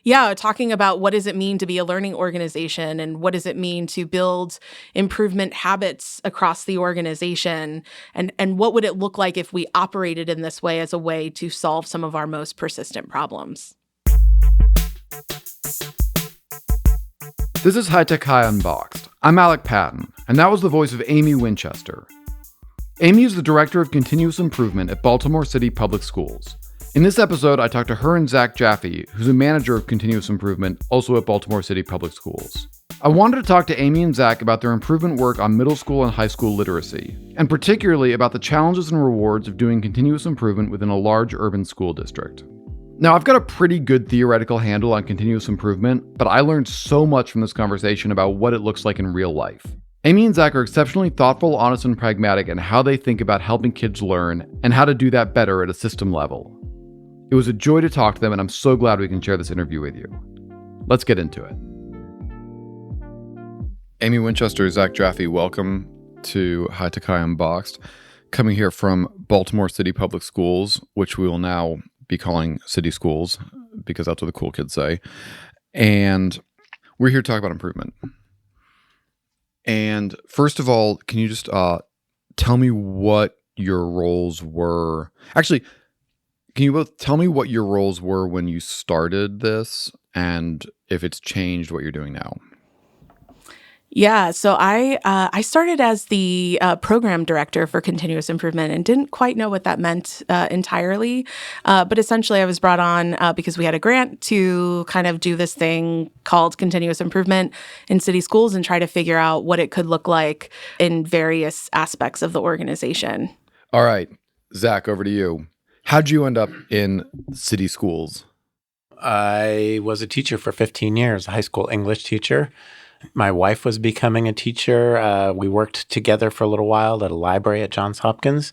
Yeah, talking about what does it mean to be a learning organization and what does it mean to build improvement habits across the organization, and what would it look like if we operated in this way as a way to solve some of our most persistent problems. This is High Tech High Unboxed. I'm Alec Patton, and that was the voice of Amiee Winchester. Amiee is the Director of Continuous Improvement at Baltimore City Public Schools. In this episode, I talked to her and Zack Jaffe, who's a manager of continuous improvement, also at Baltimore City Public Schools. I wanted to talk to Amiee and Zack about their improvement work on middle school and high school literacy, and particularly about the challenges and rewards of doing continuous improvement within a large urban school district. Now, I've got a pretty good theoretical handle on continuous improvement, but I learned so much from this conversation about what it looks like in real life. Amiee and Zack are exceptionally thoughtful, honest, and pragmatic in how they think about helping kids learn and how to do that better at a system level. It was a joy to talk to them, and I'm so glad we can share this interview with you. Let's get into it. Amiee Winchester, Zack Jaffe, welcome to High Tech High Unboxed. Coming here from Baltimore City Public Schools, which we will now be calling City Schools, because that's what the cool kids say. And we're here to talk about improvement. And first of all, can you just tell me what your roles were? Actually, can you both tell me what your roles were when you started this, and if it's changed what you're doing now? Yeah, so I started as the program director for continuous improvement and didn't quite know what that meant entirely. But essentially, I was brought on because we had a grant to kind of do this thing called continuous improvement in city schools and try to figure out what it could look like in various aspects of the organization. All right, Zack, over to you. How'd you end up in city schools? I was a teacher for 15 years, a high school English teacher. My wife was becoming a teacher. We worked together for a little while at a library at Johns Hopkins,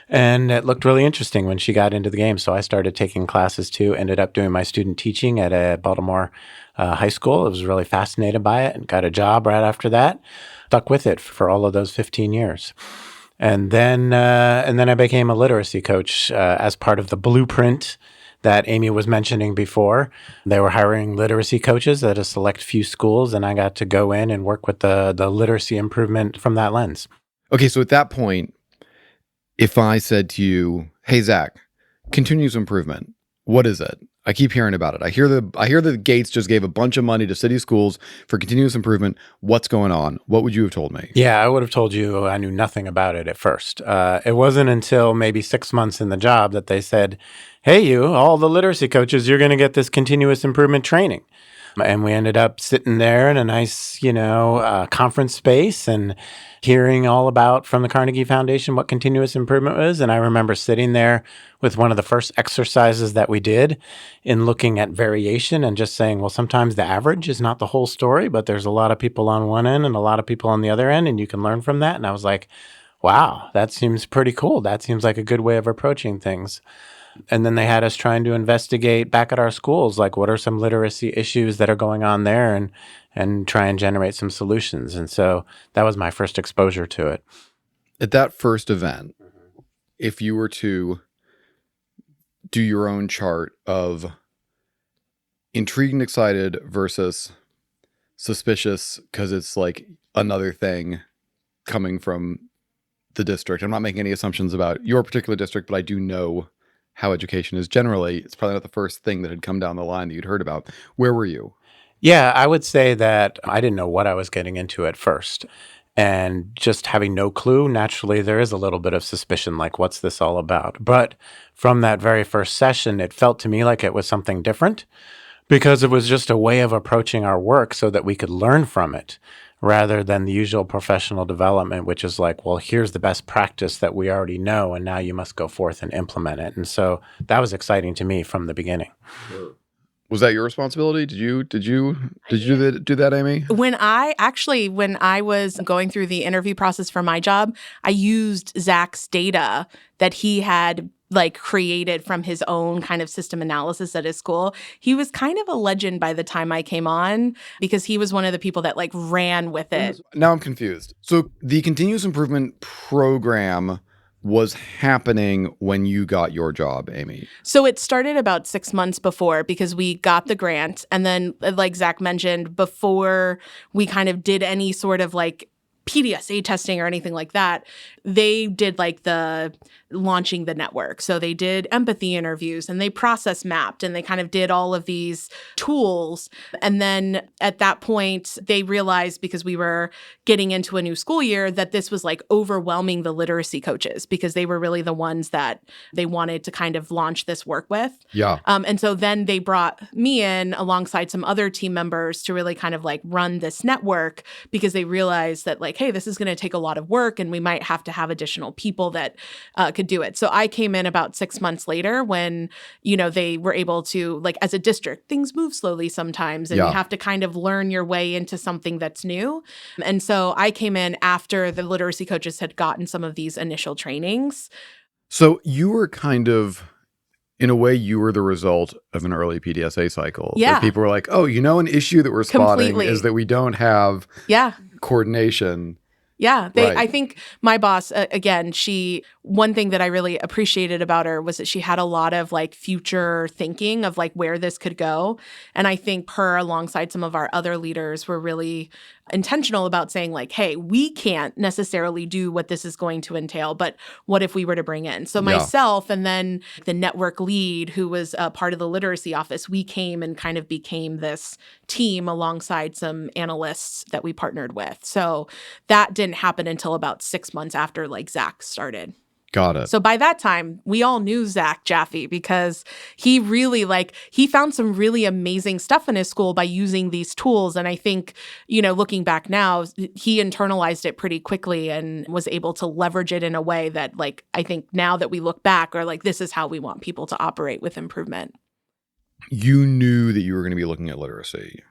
and it looked really interesting when she got into the game. So I started taking classes too, ended up doing my student teaching at a Baltimore high school. I was really fascinated by it and got a job right after that. Stuck with it for all of those 15 years. And then I became a literacy coach as part of the blueprint that Amiee was mentioning before. They were hiring literacy coaches at a select few schools, and I got to go in and work with the literacy improvement from that lens. Okay, so at that point, if I said to you, hey, Zack, continuous improvement, what is it? I keep hearing about it. I hear that Gates just gave a bunch of money to city schools for continuous improvement. What's going on? What would you have told me? Yeah, I would have told you I knew nothing about it at first. It wasn't until maybe 6 months in the job that they said, hey, you, all the literacy coaches, you're going to get this continuous improvement training. And we ended up sitting there in a nice, conference space and hearing all about from the Carnegie Foundation what continuous improvement was. And I remember sitting there with one of the first exercises that we did in looking at variation and just saying, well, sometimes the average is not the whole story, but there's a lot of people on one end and a lot of people on the other end, and you can learn from that. And I was like, wow, that seems pretty cool. That seems like a good way of approaching things. And then they had us trying to investigate back at our schools, like what are some literacy issues that are going on there, and try and generate some solutions. And so that was my first exposure to it. At that first event, if you were to do your own chart of intrigued and excited versus suspicious because it's like another thing coming from the district. I'm not making any assumptions about your particular district, but I do know how education is generally. It's probably not the first thing that had come down the line that you'd heard about. Where were you? Yeah, I would say that I didn't know what I was getting into at first. And just having no clue, naturally, there is a little bit of suspicion, like, what's this all about? But from that very first session, it felt to me like it was something different because it was just a way of approaching our work so that we could learn from it rather than the usual professional development, which is like, well, here's the best practice that we already know, and now you must go forth and implement it. And so that was exciting to me from the beginning. Sure. Was that your responsibility? Did you do that, Amiee? When I was going through the interview process for my job, I used Zack's data that he had created from his own kind of system analysis at his school. He was kind of a legend by the time I came on because he was one of the people that ran with it. Now I'm confused. So the continuous improvement program was happening when you got your job, Amiee? So it started about 6 months before because we got the grant. And then, like Zack mentioned, before we kind of did any sort of like PDSA testing or anything like that, they did like the launching the network. So they did empathy interviews and they process mapped and they kind of did all of these tools. And then at that point, they realized, because we were getting into a new school year, that this was like overwhelming the literacy coaches because they were really the ones that they wanted to kind of launch this work with. Yeah. And so then they brought me in alongside some other team members to really kind of like run this network because they realized that like, hey, this is going to take a lot of work and we might have to have additional people that could do it. So I came in about 6 months later when, they were able to, like, as a district, things move slowly sometimes and you have to kind of learn your way into something that's new. And so I came in after the literacy coaches had gotten some of these initial trainings. So you were kind of, in a way, you were the result of an early PDSA cycle. Yeah. Where people were like, oh, an issue that we're spotting Completely. is that we don't have coordination. Yeah, Right. I think my boss, again, one thing that I really appreciated about her was that she had a lot of like future thinking of like where this could go. And I think her, alongside some of our other leaders, were really intentional about saying like, hey, we can't necessarily do what this is going to entail, but what if we were to bring in? So myself and then the network lead, who was part of the literacy office, we came and kind of became this team alongside some analysts that we partnered with. So that didn't happen until about 6 months after like Zack started. Got it. So by that time, we all knew Zack Jaffe because he really he found some really amazing stuff in his school by using these tools. And I think, looking back now, he internalized it pretty quickly and was able to leverage it in a way that like, I think now that we look back are like, this is how we want people to operate with improvement. You knew that you were going to be looking at literacy.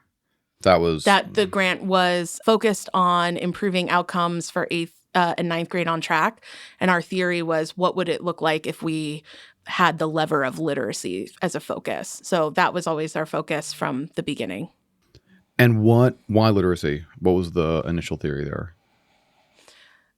That the grant was focused on improving outcomes for 8th and 9th grade on track. And our theory was, what would it look like if we had the lever of literacy as a focus? So that was always our focus from the beginning. And why literacy? What was the initial theory there?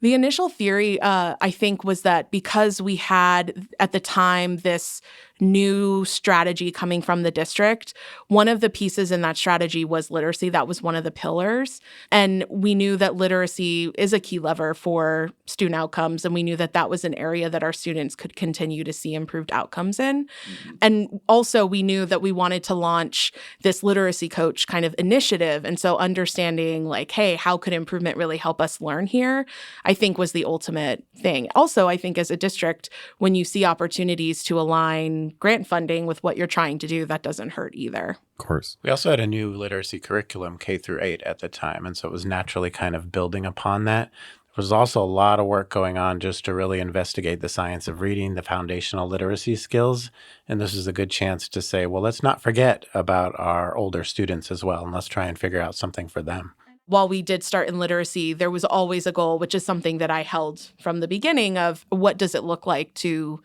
The initial theory, I think, was that because we had at the time this new strategy coming from the district, one of the pieces in that strategy was literacy. That was one of the pillars. And we knew that literacy is a key lever for student outcomes. And we knew that that was an area that our students could continue to see improved outcomes in. Mm-hmm. And also we knew that we wanted to launch this literacy coach kind of initiative. And so understanding like, hey, how could improvement really help us learn here, I think was the ultimate thing. Also, I think as a district, when you see opportunities to align grant funding with what you're trying to do, that doesn't hurt either. Of course. We also had a new literacy curriculum, K through 8 at the time. And so it was naturally kind of building upon that. There was also a lot of work going on just to really investigate the science of reading, the foundational literacy skills. And this is a good chance to say, well, let's not forget about our older students as well. And let's try and figure out something for them. While we did start in literacy, there was always a goal, which is something that I held from the beginning, of what does it look like to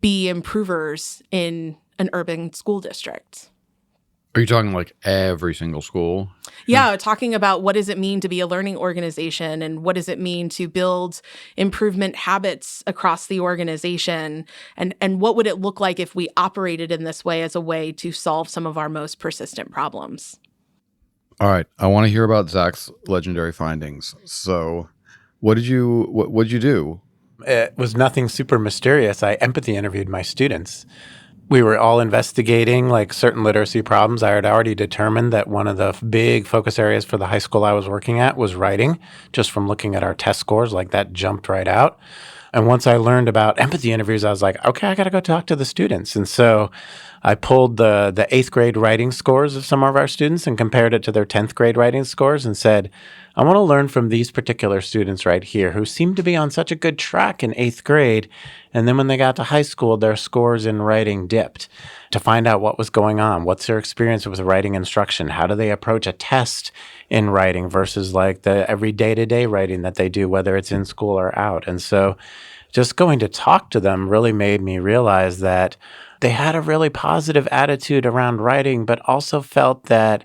be improvers in an urban school district. Are you talking like every single school? Yeah, talking about what does it mean to be a learning organization and what does it mean to build improvement habits across the organization, and what would it look like if we operated in this way as a way to solve some of our most persistent problems. All right, I want to hear about Zack's legendary findings. So what'd you do? It was nothing super mysterious. I empathy interviewed my students. We were all investigating like certain literacy problems. I had already determined that one of the big focus areas for the high school I was working at was writing. Just from looking at our test scores, like that jumped right out. And once I learned about empathy interviews, I was like, okay, I got to go talk to the students. And so I pulled the 8th grade writing scores of some of our students and compared it to their 10th grade writing scores and said, I want to learn from these particular students right here who seemed to be on such a good track in 8th grade. And then when they got to high school, their scores in writing dipped, to find out what was going on. What's their experience with writing instruction? How do they approach a test in writing versus like the every day-to-day writing that they do, whether it's in school or out? And so just going to talk to them really made me realize that they had a really positive attitude around writing, but also felt that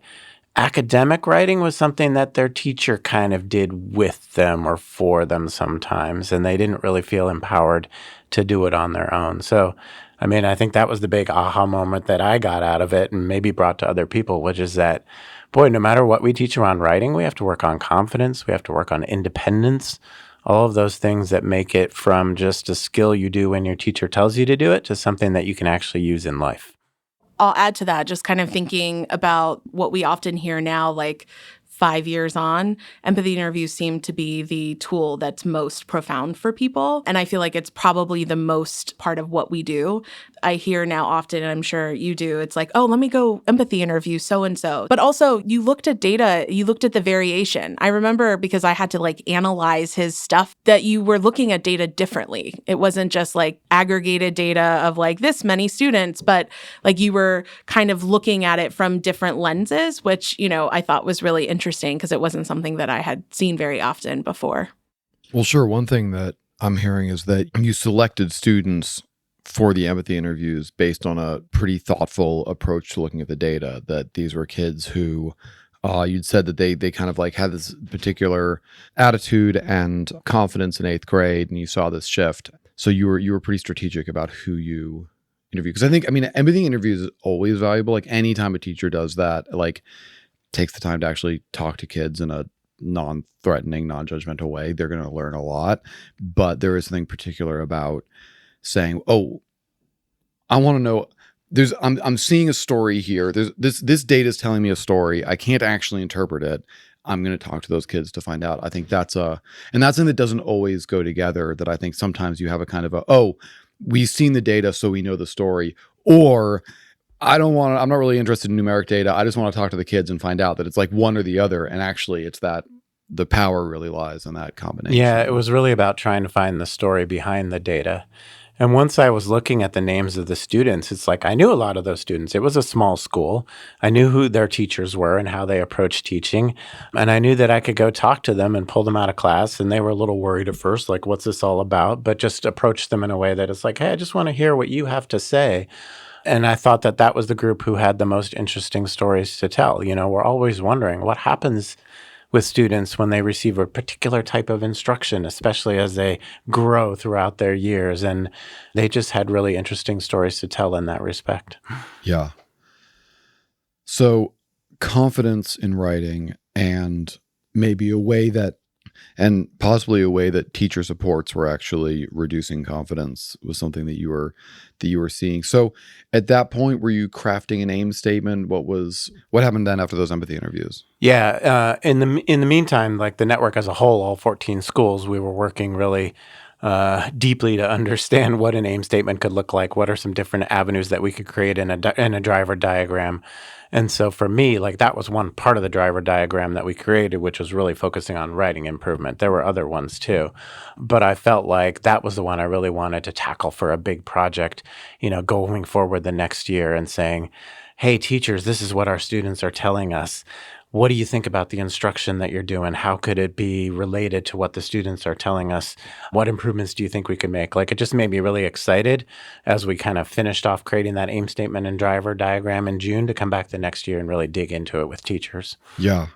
academic writing was something that their teacher kind of did with them or for them sometimes, and they didn't really feel empowered to do it on their own. So, I mean, I think that was the big aha moment that I got out of it and maybe brought to other people, which is that, boy, no matter what we teach around writing, we have to work on confidence, we have to work on independence, all of those things that make it from just a skill you do when your teacher tells you to do it to something that you can actually use in life. I'll add to that, just kind of thinking about what we often hear now, like 5 years on, empathy interviews seem to be the tool that's most profound for people. And I feel like it's probably the most part of what we do. I hear now often, and I'm sure you do, it's like, oh, let me go empathy interview so-and-so. But also you looked at data, you looked at the variation. I remember because I had to like analyze his stuff that you were looking at data differently. It wasn't just like aggregated data of like this many students, but like you were kind of looking at it from different lenses, which, you know, I thought was really interesting because it wasn't something that I had seen very often before. Well, sure. One thing that I'm hearing is that you selected students for the empathy interviews based on a pretty thoughtful approach to looking at the data, that these were kids who you'd said that they kind of like had this particular attitude and confidence in 8th grade, and you saw this shift. So you were pretty strategic about who you interview. Because I think, I mean, empathy interviews is always valuable. Like anytime a teacher does that, like takes the time to actually talk to kids in a non-threatening, non-judgmental way, they're going to learn a lot. But there is something particular about saying, oh, I want to know, I'm seeing a story here. This data is telling me a story. I can't actually interpret it. I'm going to talk to those kids to find out. I think and that's something that doesn't always go together, that I think sometimes you have a kind of we've seen the data, so we know the story, or I'm not really interested in numeric data. I just want to talk to the kids and find out that it's like one or the other. And actually it's that the power really lies in that combination. Yeah, it was really about trying to find the story behind the data. And once I was looking at the names of the students, it's like I knew a lot of those students. It was a small school. I knew who their teachers were and how they approached teaching. And I knew that I could go talk to them and pull them out of class. And they were a little worried at first, like, what's this all about? But just approach them in a way that it's like, hey, I just want to hear what you have to say. And I thought that that was the group who had the most interesting stories to tell. You know, we're always wondering what happens with students when they receive a particular type of instruction, especially as they grow throughout their years. And they just had really interesting stories to tell in that respect. Yeah. So confidence in writing and maybe possibly a way that teacher supports were actually reducing confidence was something that you were seeing. So at that point, were you crafting an aim statement? What happened then after those empathy interviews? Yeah. In the meantime, like the network as a whole, all 14 schools, we were working really deeply to understand what an aim statement could look like. What are some different avenues that we could create in a driver diagram? And so for me, like that was one part of the driver diagram that we created, which was really focusing on writing improvement. There were other ones too, but I felt like that was the one I really wanted to tackle for a big project, you know, going forward the next year and saying, hey, teachers, this is what our students are telling us. What do you think about the instruction that you're doing? How could it be related to what the students are telling us? What improvements do you think we could make? Like, it just made me really excited as we kind of finished off creating that aim statement and driver diagram in June to come back the next year and really dig into it with teachers. Yeah.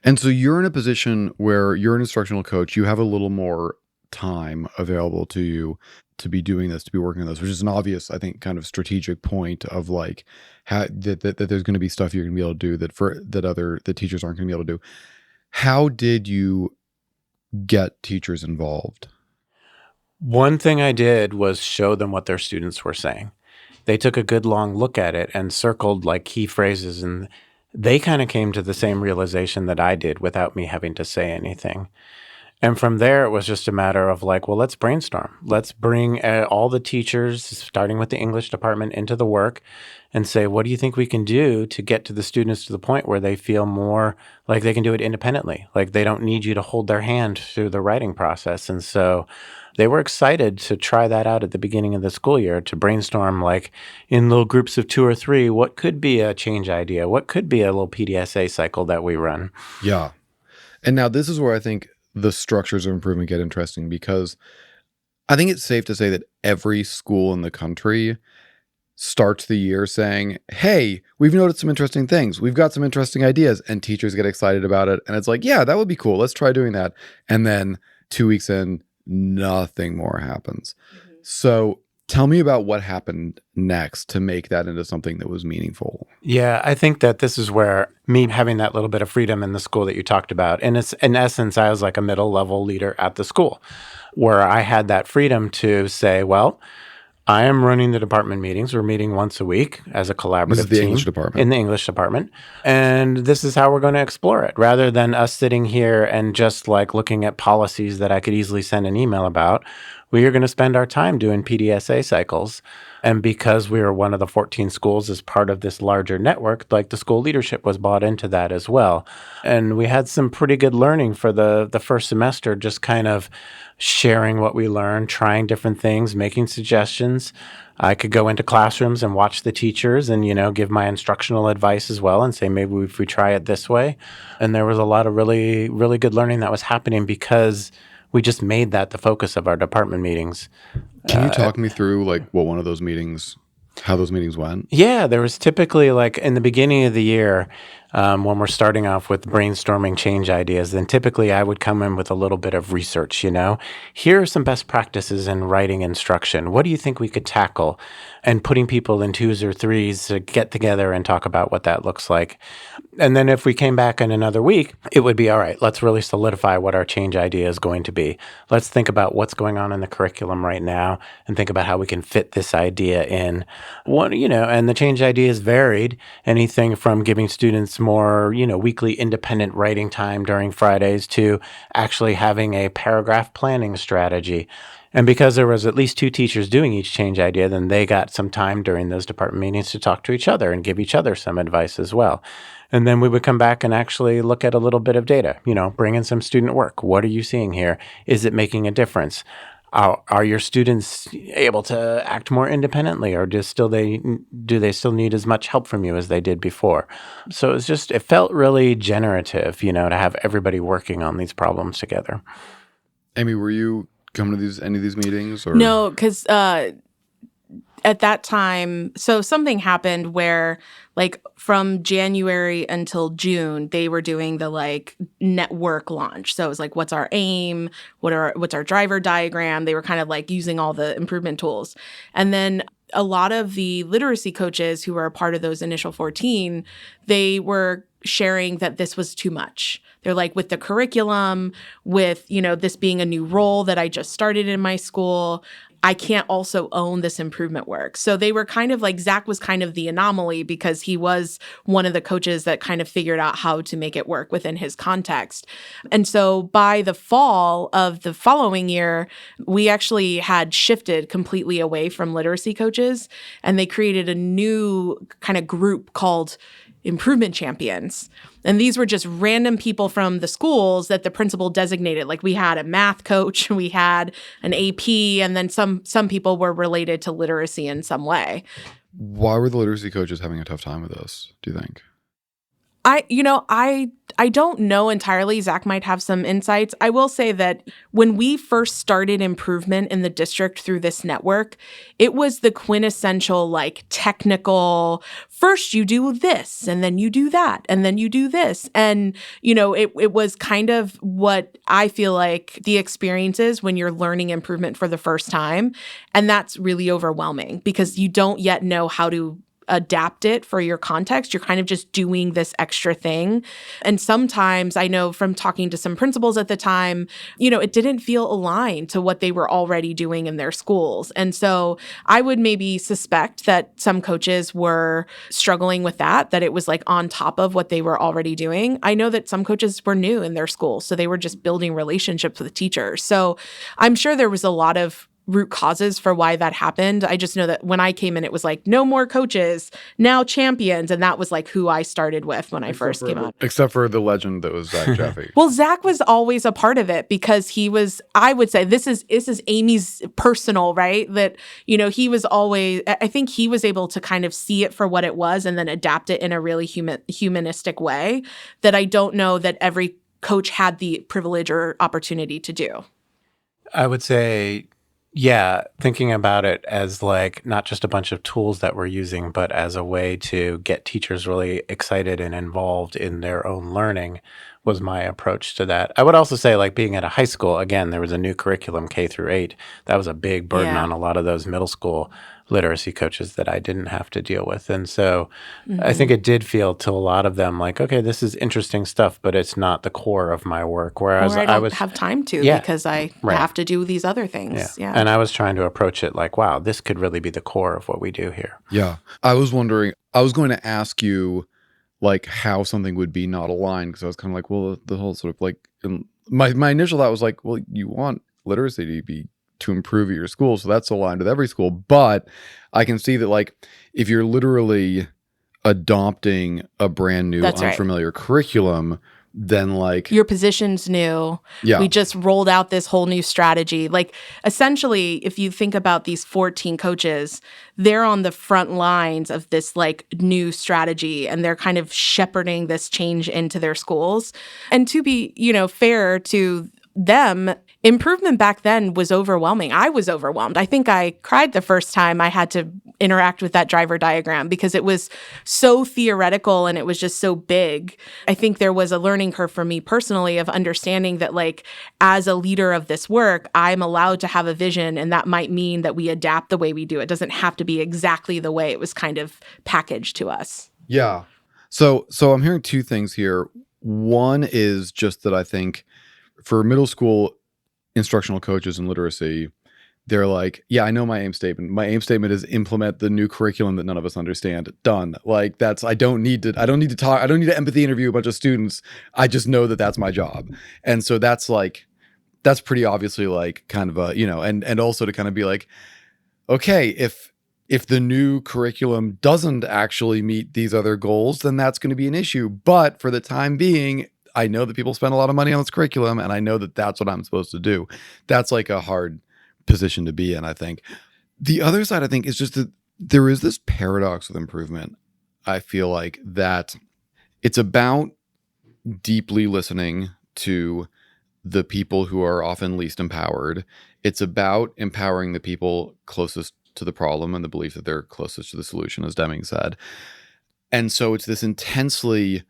And so you're in a position where you're an instructional coach. You have a little more time available to you to be doing this, to be working on this, which is an obvious, I think, kind of strategic point of like that there's going to be stuff you're going to be able to do that teachers aren't going to be able to do. How did you get teachers involved? One thing I did was show them what their students were saying. They took a good long look at it and circled like key phrases, and they kind of came to the same realization that I did without me having to say anything. And from there, it was just a matter of like, well, let's brainstorm. Let's bring all the teachers, starting with the English department, into the work and say, what do you think we can do to get to the students to the point where they feel more like they can do it independently? Like they don't need you to hold their hand through the writing process. And so they were excited to try that out at the beginning of the school year, to brainstorm like in little groups of 2 or 3, what could be a change idea? What could be a little PDSA cycle that we run? Yeah. And now this is where I think the structures of improvement get interesting, because I think it's safe to say that every school in the country starts the year saying, hey, we've noticed some interesting things. We've got some interesting ideas. And teachers get excited about it. And it's like, yeah, that would be cool. Let's try doing that. And then 2 weeks in, nothing more happens. So tell me about what happened next to make that into something that was meaningful. Yeah, I think that this is where me having that little bit of freedom in the school that you talked about, and it's in essence, I was like a middle-level leader at the school where I had that freedom to say, well, I am running the department meetings. We're meeting once a week as a collaborative This is the team English department. in the English department. And this is how we're going to explore it. Rather than us sitting here and just like looking at policies that I could easily send an email about, we are going to spend our time doing PDSA cycles. And because we were one of the 14 schools as part of this larger network, like the school leadership was bought into that as well. And we had some pretty good learning for the first semester, just kind of sharing what we learned, trying different things, making suggestions. I could go into classrooms and watch the teachers and, give my instructional advice as well and say, maybe if we try it this way. And there was a lot of really, really good learning that was happening because we just made that the focus of our department meetings. Can you talk me through like what one of those meetings, how those meetings went? Yeah, there was typically like in the beginning of the year, when we're starting off with brainstorming change ideas, then typically I would come in with a little bit of research, Here are some best practices in writing instruction. What do you think we could tackle? And putting people in twos or threes to get together and talk about what that looks like. And then if we came back in another week, it would be, all right, let's really solidify what our change idea is going to be. Let's think about what's going on in the curriculum right now and think about how we can fit this idea in. And the change ideas varied, anything from giving students more, weekly independent writing time during Fridays to actually having a paragraph planning strategy. And because there was at least 2 teachers doing each change idea, then they got some time during those department meetings to talk to each other and give each other some advice as well. And then we would come back and actually look at a little bit of data, bring in some student work. What are you seeing here? Is it making a difference? Are your students able to act more independently, or do they still need as much help from you as they did before? So it felt really generative, to have everybody working on these problems together. Amiee, were you coming to any of these meetings? Or? No, because at that time, so something happened where like from January until June, they were doing the like network launch. So it was like, what's our aim? What's our driver diagram? They were kind of like using all the improvement tools. And then a lot of the literacy coaches who were a part of those initial 14, they were sharing that this was too much. They're like, with the curriculum, with, this being a new role that I just started in my school, I can't also own this improvement work. So they were kind of like, Zack was kind of the anomaly because he was one of the coaches that kind of figured out how to make it work within his context. And so by the fall of the following year, we actually had shifted completely away from literacy coaches, and they created a new kind of group called Improvement Champions. And these were just random people from the schools that the principal designated. Like we had a math coach, we had an AP, and then some people were related to literacy in some way. Why were the literacy coaches having a tough time with this, do you think? I don't know entirely. Zack might have some insights. I will say that when we first started improvement in the district through this network, it was the quintessential like technical, first you do this and then you do that and then you do this. And, it was kind of what I feel like the experience is when you're learning improvement for the first time. And that's really overwhelming because you don't yet know how to adapt it for your context. You're kind of just doing this extra thing. And sometimes I know from talking to some principals at the time, it didn't feel aligned to what they were already doing in their schools. And so I would maybe suspect that some coaches were struggling with that it was like on top of what they were already doing. I know that some coaches were new in their school, so they were just building relationships with teachers. So I'm sure there was a lot of root causes for why that happened. I just know that when I came in, it was like, no more coaches, now champions. And that was like who I started with when I first came out. Except for the legend that was Zack Jaffe. Well, Zack was always a part of it because he was, I would say, this is Amie's personal, right? That, he was always, I think he was able to kind of see it for what it was and then adapt it in a really humanistic way that I don't know that every coach had the privilege or opportunity to do. I would say Yeah, thinking about it as like not just a bunch of tools that we're using, but as a way to get teachers really excited and involved in their own learning was my approach to that. I would also say, like being at a high school, again, there was a new curriculum K through 8. That was a big burden Yeah. on a lot of those middle school literacy coaches that I didn't have to deal with. And so I think it did feel to a lot of them like, okay, this is interesting stuff, but it's not the core of my work. Whereas Or I I don't was, have time to yeah, because I right. have to do these other things. Yeah. And I was trying to approach it like, wow, this could really be the core of what we do here. Yeah. I was wondering, I was going to ask you like how something would be not aligned, because I was kind of like, well, the whole sort of like, my initial thought was like, well, you want literacy to improve at your school, so that's aligned with every school. But I can see that like if you're literally adopting a brand new That's right. unfamiliar curriculum, then like Your position's new. Yeah. We just rolled out this whole new strategy. Like essentially, if you think about these 14 coaches, they're on the front lines of this like new strategy, and they're kind of shepherding this change into their schools. And to be, fair to them, improvement back then was overwhelming. I was overwhelmed. I think I cried the first time I had to interact with that driver diagram because it was so theoretical and it was just so big. I think there was a learning curve for me personally of understanding that like as a leader of this work, I'm allowed to have a vision, and that might mean that we adapt the way we do it. It doesn't have to be exactly the way it was kind of packaged to us. Yeah. So I'm hearing two things here. One is just that I think for middle school instructional coaches in literacy, they're like, yeah, I know my aim statement. My aim statement is implement the new curriculum that none of us understand. Done. Like I don't need to talk. I don't need to empathy interview a bunch of students. I just know that that's my job. And so that's pretty obviously like kind of a, and also to kind of be like, okay, if the new curriculum doesn't actually meet these other goals, then that's going to be an issue. But for the time being, I know that people spend a lot of money on this curriculum, and I know that that's what I'm supposed to do. That's like a hard position to be in, I think. The other side, I think, is just that there is this paradox with improvement. I feel like that it's about deeply listening to the people who are often least empowered. It's about empowering the people closest to the problem and the belief that they're closest to the solution, as Deming said. And so it's this intensely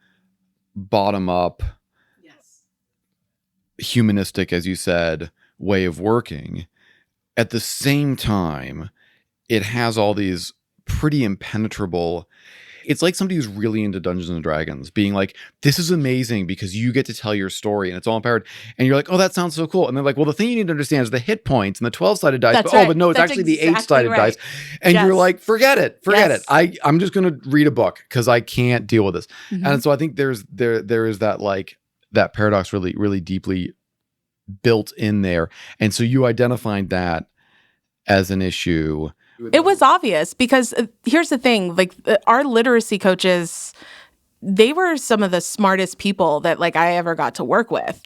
bottom up, humanistic, as you said, way of working. At the same time, it has all these pretty impenetrable. It's like somebody who's really into Dungeons and Dragons being like, this is amazing because you get to tell your story and it's all empowered. And you're like, oh, that sounds so cool. And they're like, well, the thing you need to understand is the hit points and the 12-sided dice. That's But, right. but no, it's That's actually the exactly 8-sided right. dice. And Yes. you're like, forget it. Yes. I'm just going to read a book because I can't deal with this. Mhm. And so I think there is that like that paradox really, really deeply built in there. And so you identified that as an issue. It was obvious because here's the thing, like our literacy coaches, they were some of the smartest people that like I ever got to work with.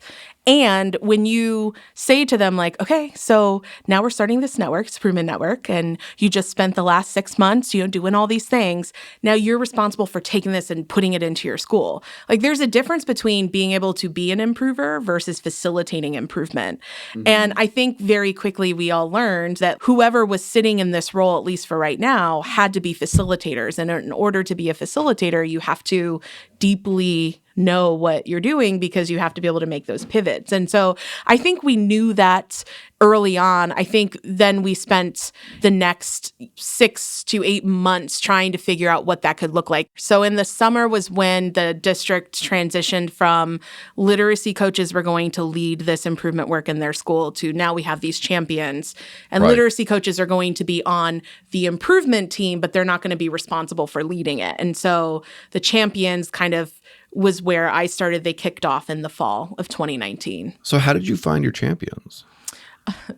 And when you say to them like, okay, so now we're starting this network, Improvement Network, and you just spent the last 6 months, doing all these things. Now you're responsible for taking this and putting it into your school. Like there's a difference between being able to be an improver versus facilitating improvement. Mm-hmm. And I think very quickly we all learned that whoever was sitting in this role, at least for right now, had to be facilitators. And in order to be a facilitator, you have to deeply know what you're doing because you have to be able to make those pivots. And so I think we knew that early on. I think then we spent the next 6 to 8 months trying to figure out what that could look like. So in the summer was when the district transitioned from literacy coaches were going to lead this improvement work in their school to now we have these champions. And Right. literacy coaches are going to be on the improvement team, but they're not going to be responsible for leading it. And so the champions kind of was where I started. They kicked off in the fall of 2019. So how did you find your champions?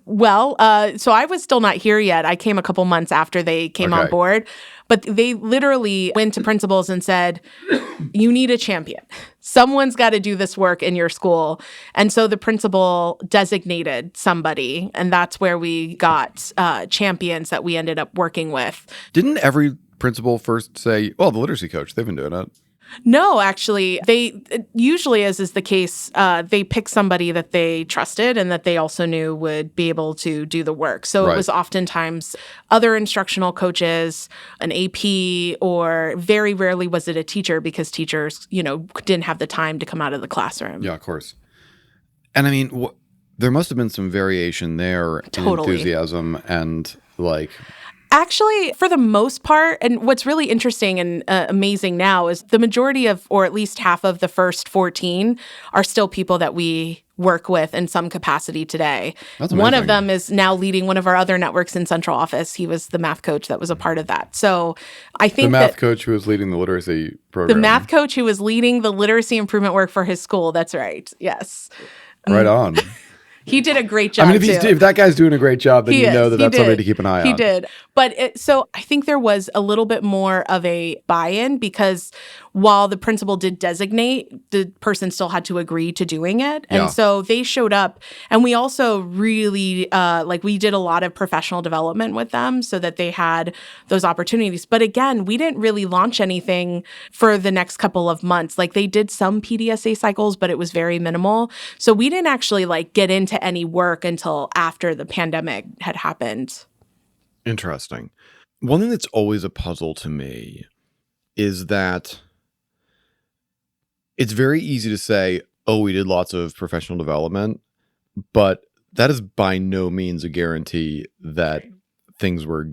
Well, so I was still not here yet. I came a couple months after they came on Okay. board, but they literally went to principals and said, you need a champion. Someone's got to do this work in your school. And so the principal designated somebody, and that's where we got champions that we ended up working with. Didn't every principal first say, well, the literacy coach, they've been doing it? No, actually, they usually, as is the case, they pick somebody that they trusted and that they also knew would be able to do the work. So Right. it was oftentimes other instructional coaches, an AP, or very rarely was it a teacher because teachers, didn't have the time to come out of the classroom. Yeah, of course. And I mean, there must have been some variation there in Totally. enthusiasm and like. Actually, for the most part, and what's really interesting and amazing now is the majority of, or at least half of the first 14 are still people that we work with in some capacity today. That's One amazing. of them is now leading one of our other networks in central office. He was the math coach that was a part of that. So I think The math coach who was leading the literacy program. the math coach who was leading the literacy improvement work for his school. That's right. Yes. Right on. He did a great job. I mean, if that guy's doing a great job, then you know that that's somebody to keep an eye on. He did. But so I think there was a little bit more of a buy-in because while the principal did designate, the person still had to agree to doing it. And so they showed up. And we also really, we did a lot of professional development with them so that they had those opportunities. But again, we didn't really launch anything for the next couple of months. Like they did some PDSA cycles, but it was very minimal. So we didn't actually get into any work until after the pandemic had happened. Interesting. One thing that's always a puzzle to me is that it's very easy to say, oh, we did lots of professional development, but that is by no means a guarantee that things were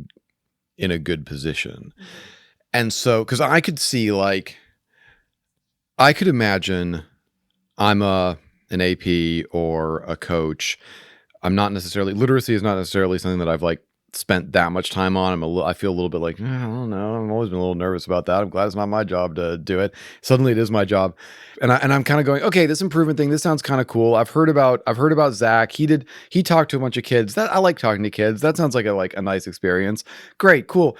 in a good position. And so, because I could see I could imagine I'm an AP or a coach. Literacy is not necessarily something that I've spent that much time on. I feel a little bit I don't know. I've always been a little nervous about that. I'm glad it's not my job to do it. Suddenly it is my job. And I'm kind of going, okay, this improvement thing, this sounds kind of cool. I've heard about Zack. He talked to a bunch of kids. I like talking to kids. That sounds like a nice experience. Great, cool.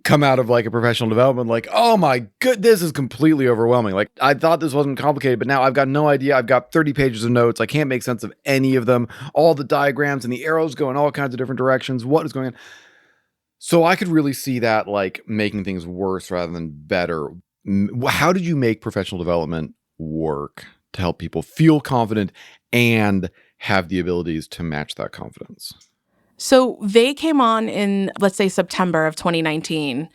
Come out of a professional development oh my good, this is completely overwhelming. I thought this wasn't complicated, but now I've got no idea. I've got 30 pages of notes. I can't make sense of any of them. All the diagrams and the arrows go in all kinds of different directions. What is going on? So I could really see that making things worse rather than better. How did you make professional development work to help people feel confident and have the abilities to match that confidence? So they came on in, let's say, September of 2019,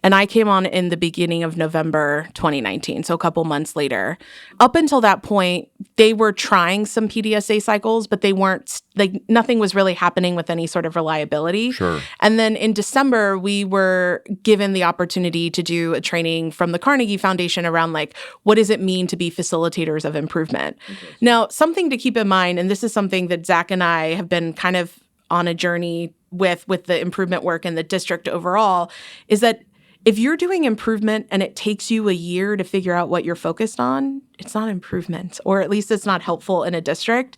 and I came on in the beginning of November 2019, so a couple months later. Up until that point, they were trying some PDSA cycles, but they weren't, nothing was really happening with any sort of reliability. Sure. And then in December, we were given the opportunity to do a training from the Carnegie Foundation around what does it mean to be facilitators of improvement? Now, something to keep in mind, and this is something that Zack and I have been kind of on a journey with the improvement work in the district overall, is that if you're doing improvement and it takes you a year to figure out what you're focused on, it's not improvement, or at least it's not helpful in a district.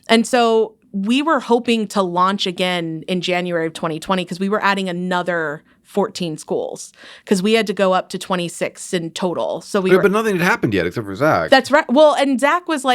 And so we were hoping to launch again in January of 2020 because we were adding another 14 schools because we had to go up to 26 in total. So but nothing had happened yet except for Zack. That's right. Well, and Zack was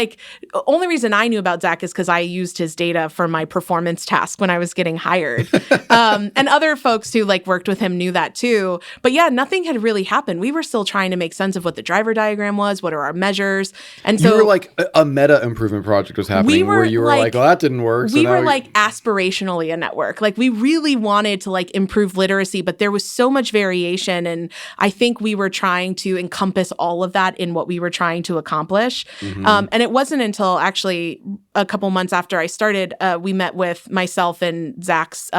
only reason I knew about Zack is because I used his data for my performance task when I was getting hired. And other folks who worked with him knew that too. But yeah, nothing had really happened. We were still trying to make sense of what the driver diagram was, what are our measures. And so you were a meta improvement project was happening where you were well, that didn't work. We were aspirationally a network. We really wanted to improve literacy, but there was so much variation. And I think we were trying to encompass all of that in what we were trying to accomplish. Mm-hmm. And it wasn't until actually a couple months after I started, we met with myself and Zack's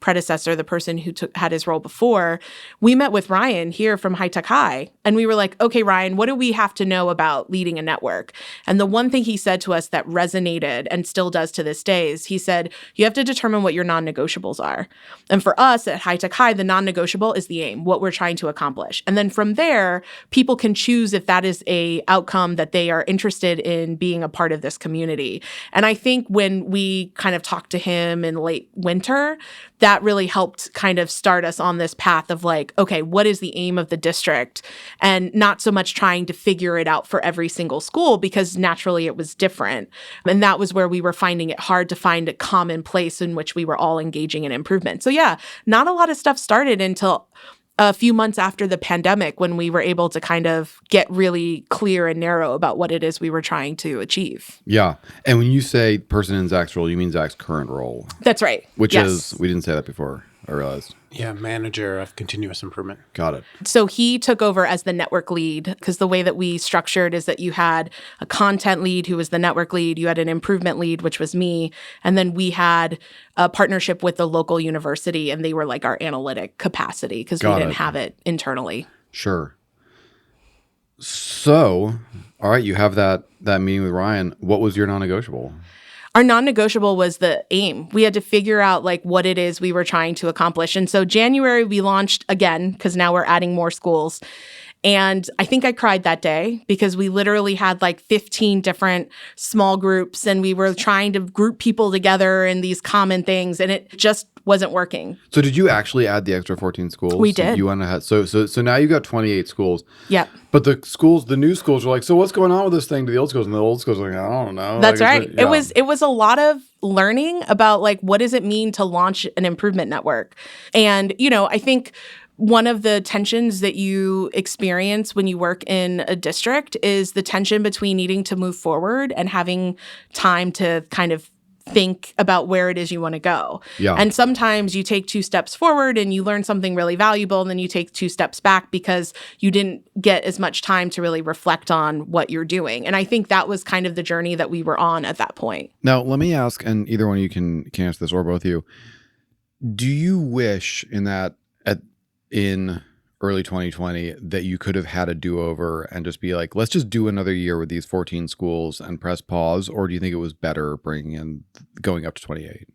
predecessor, the person who had his role before. We met with Ryan here from High Tech High. And we were like, okay, Ryan, what do we have to know about leading a network? And the one thing he said to us that resonated and still does to this day is he said, you have to determine what your non-negotiables are. And for us at High Tech High, the non-negotiable is the aim, what we're trying to accomplish. And then from there, people can choose if that is a outcome that they are interested in being a part of this community. And I think when we kind of talked to him in late winter, that really helped kind of start us on this path of okay, what is the aim of the district? And not so much trying to figure it out for every single school because naturally it was different. And that was where we were finding it hard to find a common place in which we were all engaging in improvement. So yeah, not a lot of stuff started until a few months after the pandemic when we were able to kind of get really clear and narrow about what it is we were trying to achieve. Yeah. And when you say person in Zack's role, you mean Zack's current role. That's right. Which Yes. is, we didn't say that before, I realized. Yeah, manager of continuous improvement. Got it. So he took over as the network lead, because the way that we structured is that you had a content lead who was the network lead, you had an improvement lead, which was me, and then we had a partnership with the local university, and they were like our analytic capacity because we Got didn't it. have it internally. Sure. So, all right, you have that meeting with Ryan. What was your non-negotiable? Our non-negotiable was the aim. We had to figure out like what it is we were trying to accomplish. And so January we launched again, because now we're adding more schools. And I think I cried that day because we literally had like 15 different small groups and we were trying to group people together in these common things, and it just wasn't working. So did you actually add the extra 14 schools? We did. You went ahead. So now you got 28 schools. Yep. But the new schools are like, so what's going on with this thing to the old schools? And the old schools are like, I don't know. That's like, right. It was a lot of learning about like what does it mean to launch an improvement network. And, I think one of the tensions that you experience when you work in a district is the tension between needing to move forward and having time to kind of think about where it is you want to go. Yeah. And sometimes you take 2 steps forward and you learn something really valuable, and then you take 2 steps back because you didn't get as much time to really reflect on what you're doing. And I think that was kind of the journey that we were on at that point. Now, let me ask, and either one of you can answer this, or both of you. Do you wish in early 2020 that you could have had a do-over and just be like, let's just do another year with these 14 schools and press pause? Or do you think it was better going up to 28?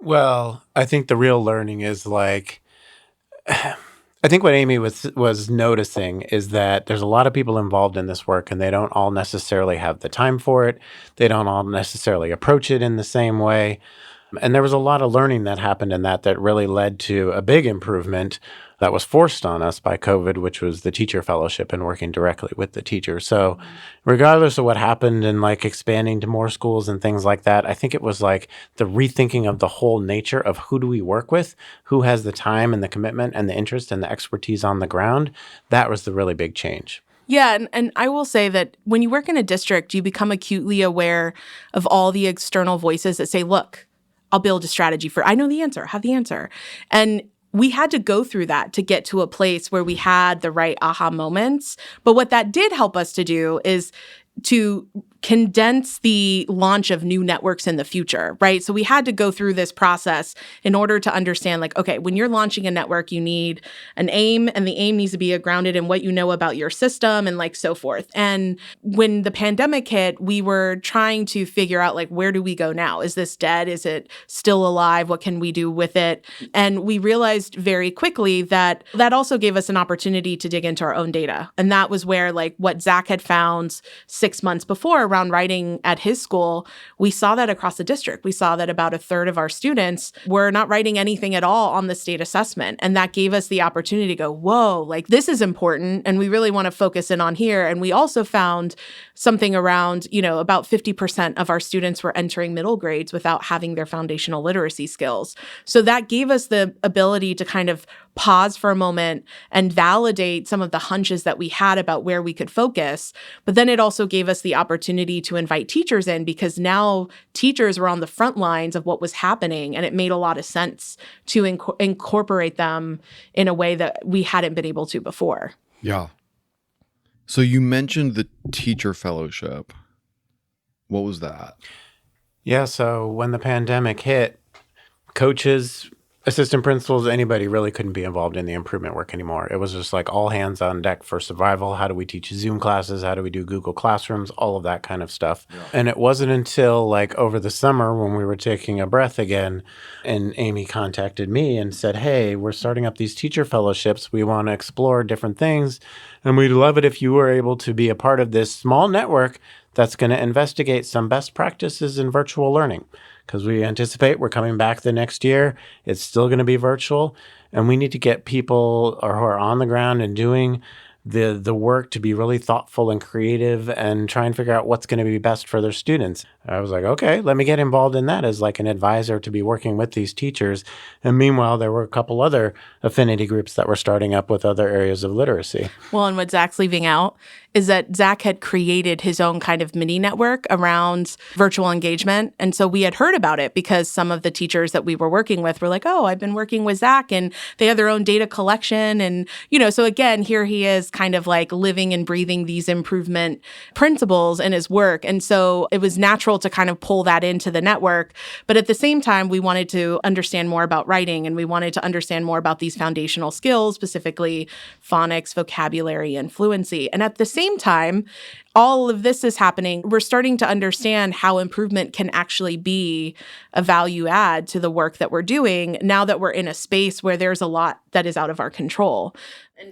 Well, I think the real learning is like, I think what Amiee was noticing is that there's a lot of people involved in this work and they don't all necessarily have the time for it. They don't all necessarily approach it in the same way. And there was a lot of learning that happened in that really led to a big improvement that was forced on us by COVID, which was the teacher fellowship and working directly with the teachers. So regardless of what happened and like expanding to more schools and things like that, I think it was like the rethinking of the whole nature of who do we work with, who has the time and the commitment and the interest and the expertise on the ground. That was the really big change. Yeah, and I will say that when you work in a district, you become acutely aware of all the external voices that say, look, I'll build a strategy I know the answer, have the answer. And we had to go through that to get to a place where we had the right aha moments. But what that did help us to do is to condense the launch of new networks in the future, right? So we had to go through this process in order to understand, like, okay, when you're launching a network, you need an aim, and the aim needs to be grounded in what you know about your system and like so forth. And when the pandemic hit, we were trying to figure out, like, where do we go now? Is this dead? Is it still alive? What can we do with it? And we realized very quickly that also gave us an opportunity to dig into our own data. And that was where, like, what Zack had found 6 months before around writing at his school, we saw that across the district. We saw that about 1/3 of our students were not writing anything at all on the state assessment. And that gave us the opportunity to go, whoa, like this is important. And we really want to focus in on here. And we also found something around, about 50% of our students were entering middle grades without having their foundational literacy skills. So that gave us the ability to kind of pause for a moment and validate some of the hunches that we had about where we could focus. But then it also gave us the opportunity to invite teachers in, because now teachers were on the front lines of what was happening, and it made a lot of sense to incorporate them in a way that we hadn't been able to before. Yeah. So you mentioned the teacher fellowship. What was that? Yeah, so when the pandemic hit, coaches, assistant principals, anybody really couldn't be involved in the improvement work anymore. It was just like all hands on deck for survival. How do we teach Zoom classes? How do we do Google Classrooms? All of that kind of stuff. Yeah. And it wasn't until like over the summer when we were taking a breath again, and Amiee contacted me and said, hey, we're starting up these teacher fellowships. We want to explore different things. And we'd love it if you were able to be a part of this small network that's going to investigate some best practices in virtual learning. Because we anticipate we're coming back the next year. It's still going to be virtual. And we need to get people who are on the ground and doing the work to be really thoughtful and creative and try and figure out what's going to be best for their students. I was like, okay, let me get involved in that as like an advisor to be working with these teachers. And meanwhile, there were a couple other affinity groups that were starting up with other areas of literacy. Well, and what Zack's leaving out is that Zack had created his own kind of mini network around virtual engagement. And so we had heard about it because some of the teachers that we were working with were like, oh, I've been working with Zack, and they have their own data collection. And, so again, here he is kind of like living and breathing these improvement principles in his work. And so it was natural to kind of pull that into the network. But at the same time, we wanted to understand more about writing, and we wanted to understand more about these foundational skills, specifically phonics, vocabulary, and fluency. And at the same time, all of this is happening. We're starting to understand how improvement can actually be a value add to the work that we're doing now that we're in a space where there's a lot that is out of our control.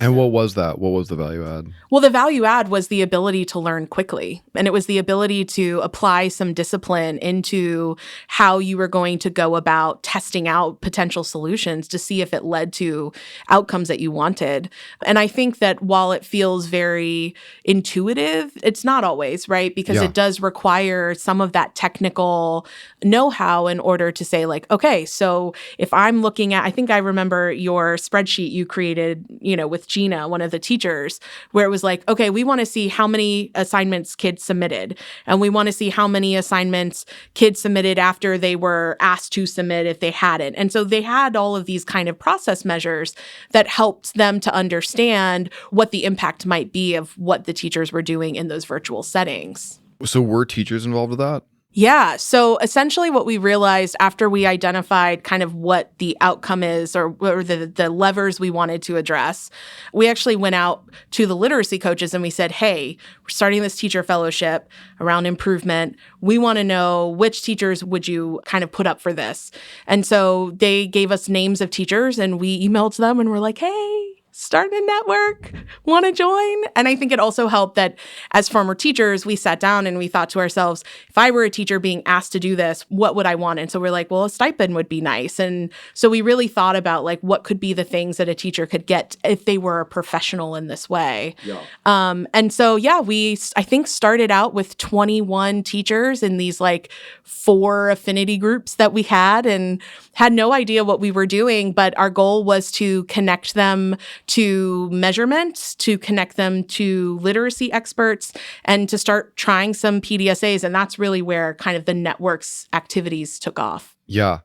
And what was that? What was the value add? Well, the value add was the ability to learn quickly. And it was the ability to apply some discipline into how you were going to go about testing out potential solutions to see if it led to outcomes that you wanted. And I think that while it feels very intuitive, it's not always, right? Because it does require some of that technical know-how in order to say like, okay, so if I'm looking at, I think I remember your spreadsheet you created, with Gina, one of the teachers, where it was like, okay, we want to see how many assignments kids submitted. And we want to see how many assignments kids submitted after they were asked to submit if they hadn't. And so they had all of these kind of process measures that helped them to understand what the impact might be of what the teachers were doing in those virtual settings. So were teachers involved with that? Yeah. So essentially what we realized after we identified kind of what the outcome is or the levers we wanted to address, we actually went out to the literacy coaches and we said, hey, we're starting this teacher fellowship around improvement. We want to know which teachers would you kind of put up for this. And so they gave us names of teachers and we emailed them and we're like, hey, start a network, want to join? And I think it also helped that as former teachers, we sat down and we thought to ourselves, if I were a teacher being asked to do this, what would I want? And so we're like, well, a stipend would be nice. And so we really thought about like what could be the things that a teacher could get if they were a professional in this way. Yeah. And so, we, I think, started out with 21 teachers in these like 4 affinity groups that we had and had no idea what we were doing. But our goal was to connect them to measurement, to connect them to literacy experts, and to start trying some PDSAs. And that's really where kind of the network's activities took off. Yeah.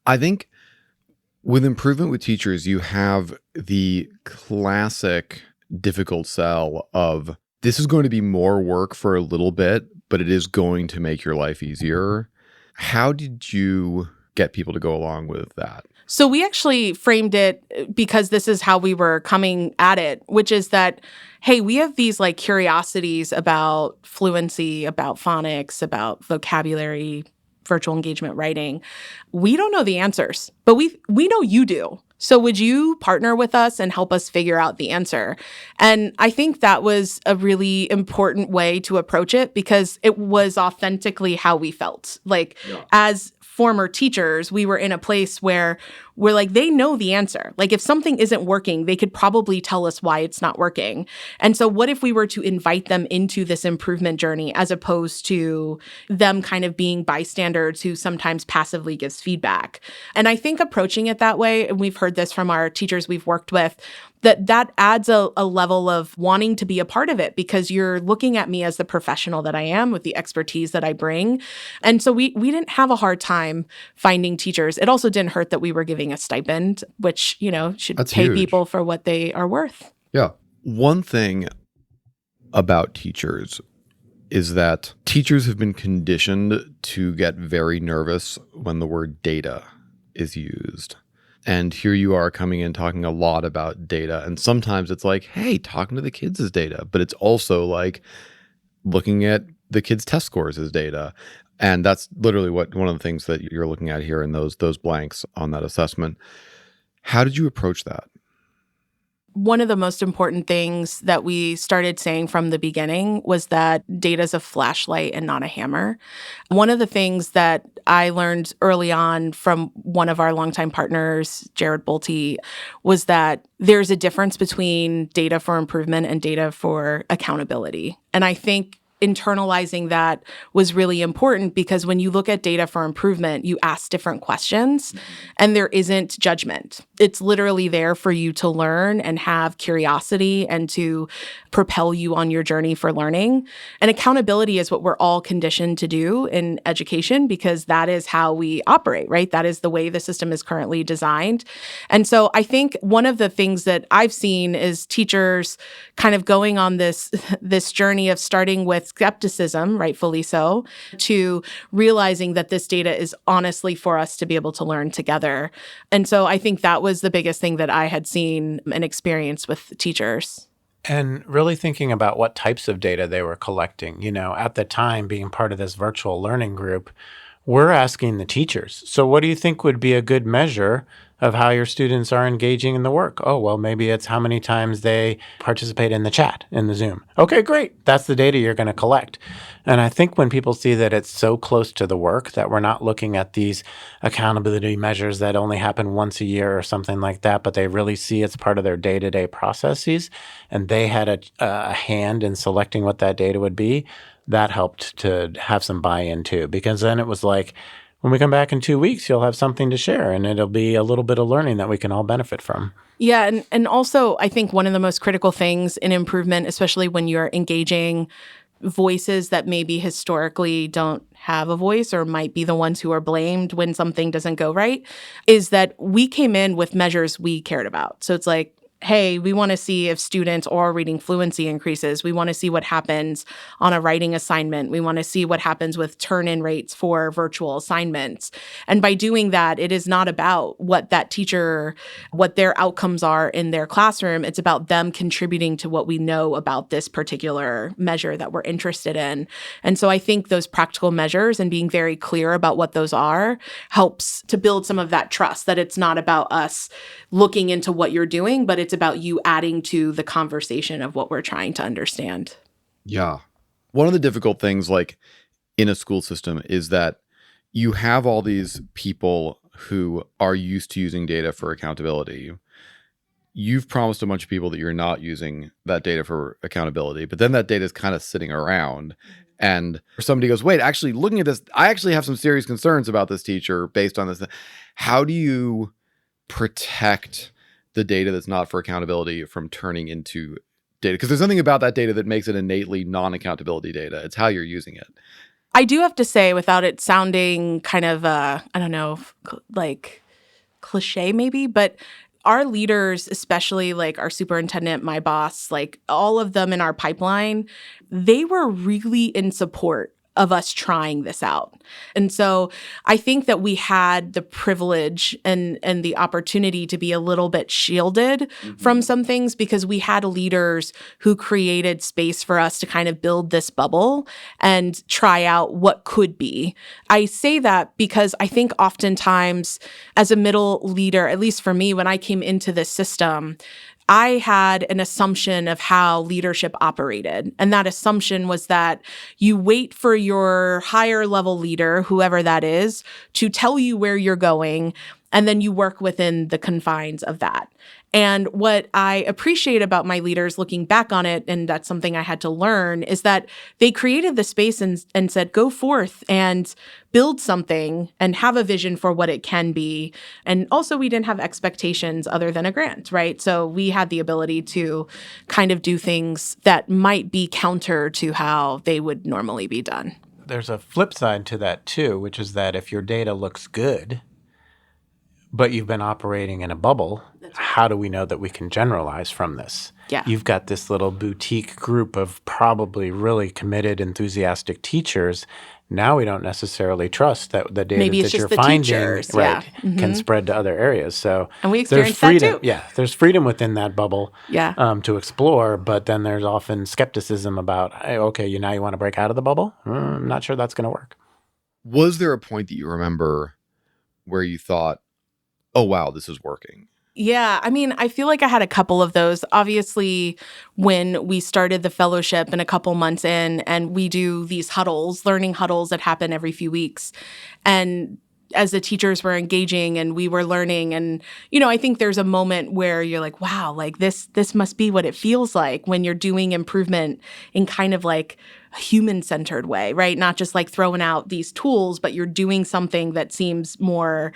I think with improvement with teachers, you have the classic difficult sell of this is going to be more work for a little bit, but it is going to make your life easier. How did you get people to go along with that? So we actually framed it because this is how we were coming at it, which is that, hey, we have these like curiosities about fluency, about phonics, about vocabulary, virtual engagement writing. We don't know the answers, but we know you do. So would you partner with us and help us figure out the answer? And I think that was a really important way to approach it because it was authentically how we felt. Like as former teachers, we were in a place where we're like, they know the answer. Like if something isn't working, they could probably tell us why it's not working. And so what if we were to invite them into this improvement journey as opposed to them kind of being bystanders who sometimes passively gives feedback? And I think approaching it that way, and we've heard this from our teachers we've worked with, that adds a level of wanting to be a part of it because you're looking at me as the professional that I am with the expertise that I bring. And so we didn't have a hard time finding teachers. It also didn't hurt that we were giving a stipend, which, should That's pay huge. people for what they are worth. Yeah. One thing about teachers is that teachers have been conditioned to get very nervous when the word data is used. And here you are coming in talking a lot about data. And sometimes it's like, hey, talking to the kids is data. But it's also like looking at the kids' test scores is data. And that's literally one of the things that you're looking at here in those blanks on that assessment. How did you approach that? one of the most important things that we started saying from the beginning was that data is a flashlight and not a hammer. One of the things that I learned early on from one of our longtime partners, Jared Bolte, was that there's a difference between data for improvement and data for accountability. And I think internalizing that was really important because when you look at data for improvement, you ask different questions and there isn't judgment. It's literally there for you to learn and have curiosity and to propel you on your journey for learning. And accountability is what we're all conditioned to do in education because that is how we operate, right? That is the way the system is currently designed. And so I think one of the things that I've seen is teachers kind of going on this journey of starting with skepticism, rightfully so, to realizing that this data is honestly for us to be able to learn together. And so I think that was the biggest thing that I had seen and experienced with teachers. And really thinking about what types of data they were collecting. At the time, being part of this virtual learning group, we're asking the teachers, so what do you think would be a good measure of how your students are engaging in the work? Oh, well, maybe it's how many times they participate in the chat, in the Zoom. Okay, great. That's the data you're going to collect. And I think when people see that it's so close to the work that we're not looking at these accountability measures that only happen once a year or something like that, but they really see it's part of their day-to-day processes, and they had a hand in selecting what that data would be, that helped to have some buy-in too, because then it was like, when we come back in 2 weeks, you'll have something to share, and it'll be a little bit of learning that we can all benefit from. Yeah, and also I think one of the most critical things in improvement, especially when you're engaging voices that maybe historically don't have a voice or might be the ones who are blamed when something doesn't go right, is that we came in with measures we cared about. So it's like, hey, we want to see if students' oral reading fluency increases. We want to see what happens on a writing assignment. We want to see what happens with turn-in rates for virtual assignments. And by doing that, it is not about what that teacher, what their outcomes are in their classroom. It's about them contributing to what we know about this particular measure that we're interested in. And so I think those practical measures and being very clear about what those are helps to build some of that trust, that it's not about us looking into what you're doing, but it's about you adding to the conversation of what we're trying to understand. Yeah. One of the difficult things like in a school system is that you have all these people who are used to using data for accountability. You've promised a bunch of people that you're not using that data for accountability, but then that data is kind of sitting around. And somebody goes, wait, actually looking at this, I actually have some serious concerns about this teacher based on this. How do you protect the data that's not for accountability from turning into data? Because there's something about that data that makes it innately non-accountability data. It's how you're using it. I do have to say, without it sounding kind of, I don't know, like cliche maybe, but our leaders, especially like our superintendent, my boss, like all of them in our pipeline, they were really in support of us trying this out. And so I think that we had the privilege and the opportunity to be a little bit shielded from some things because we had leaders who created space for us to kind of build this bubble and try out what could be. I say that because I think oftentimes as a middle leader, at least for me, when I came into this system, I had an assumption of how leadership operated. And that assumption was that you wait for your higher level leader, whoever that is, to tell you where you're going, and then you work within the confines of that. And what I appreciate about my leaders looking back on it, and that's something I had to learn, is that they created the space and said, go forth and build something and have a vision for what it can be. And also we didn't have expectations other than a grant, right? So we had the ability to kind of do things that might be counter to how they would normally be done. There's a flip side to that too, which is that if your data looks good, but you've been operating in a bubble, how do we know that we can generalize from this? Yeah. You've got this little boutique group of probably really committed, enthusiastic teachers. Now we don't necessarily trust that the data Maybe it's that just you're the finding teachers, yeah. can spread to other areas. So And we there's experienced that freedom. too. Yeah, there's freedom within that bubble Yeah. to explore, but then there's often skepticism about, hey, okay, now you want to break out of the bubble? I'm not sure that's going to work. Was there a point that you remember where you thought, oh, wow, this is working? Yeah, I mean, I feel like I had a couple of those. Obviously, when we started the fellowship and a couple months in, and we do these huddles, learning huddles that happen every few weeks. And as the teachers were engaging and we were learning, and, I think there's a moment where you're like, wow, like this must be what it feels like when you're doing improvement in kind of like a human-centered way, right? Not just like throwing out these tools, but you're doing something that seems more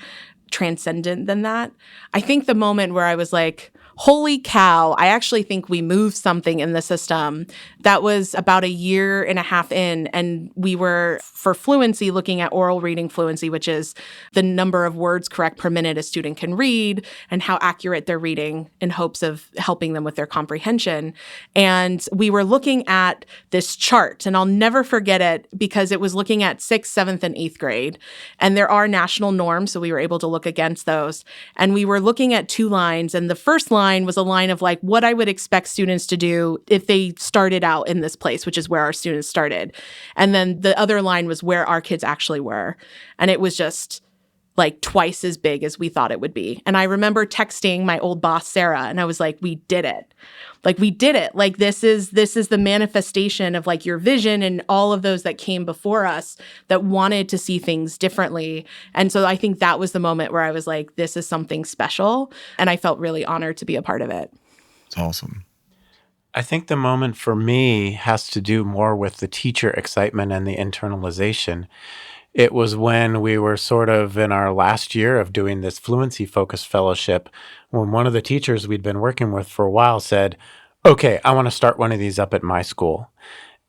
transcendent than that. I think the moment where I was like, holy cow, I actually think we moved something in the system. That was about a year and a half in, and we were, for fluency, looking at oral reading fluency, which is the number of words correct per minute a student can read and how accurate they're reading in hopes of helping them with their comprehension. And we were looking at this chart, and I'll never forget it because it was looking at 6th, 7th, and 8th grade. And there are national norms, so we were able to look against those. And we were looking at 2 lines, and the first line was a line of like what I would expect students to do if they started out in this place, which is where our students started. And then the other line was where our kids actually were. And it was just like twice as big as we thought it would be. And I remember texting my old boss, Sarah, and I was like, we did it. Like, we did it. Like, this is the manifestation of like your vision and all of those that came before us that wanted to see things differently. And so I think that was the moment where I was like, this is something special. And I felt really honored to be a part of it. It's awesome. I think the moment for me has to do more with the teacher excitement and the internalization. It was when we were sort of in our last year of doing this fluency-focused fellowship, when one of the teachers we'd been working with for a while said, okay, I want to start one of these up at my school.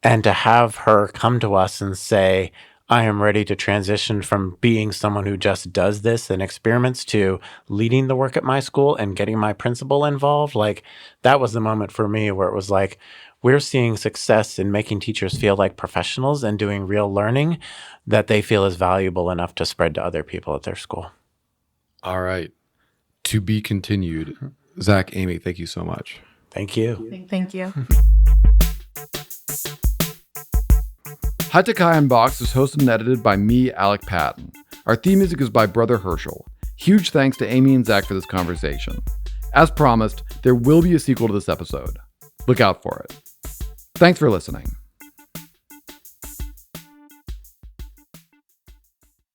And to have her come to us and say, I am ready to transition from being someone who just does this and experiments to leading the work at my school and getting my principal involved, like that was the moment for me where it was like, we're seeing success in making teachers feel like professionals and doing real learning that they feel is valuable enough to spread to other people at their school. All right. To be continued. Zack, Amiee, thank you so much. Thank you. Thank you. High Tech High Unboxed is hosted and edited by me, Alec Patton. Our theme music is by Brother Herschel. Huge thanks to Amiee and Zack for this conversation. As promised, there will be a sequel to this episode. Look out for it. Thanks for listening.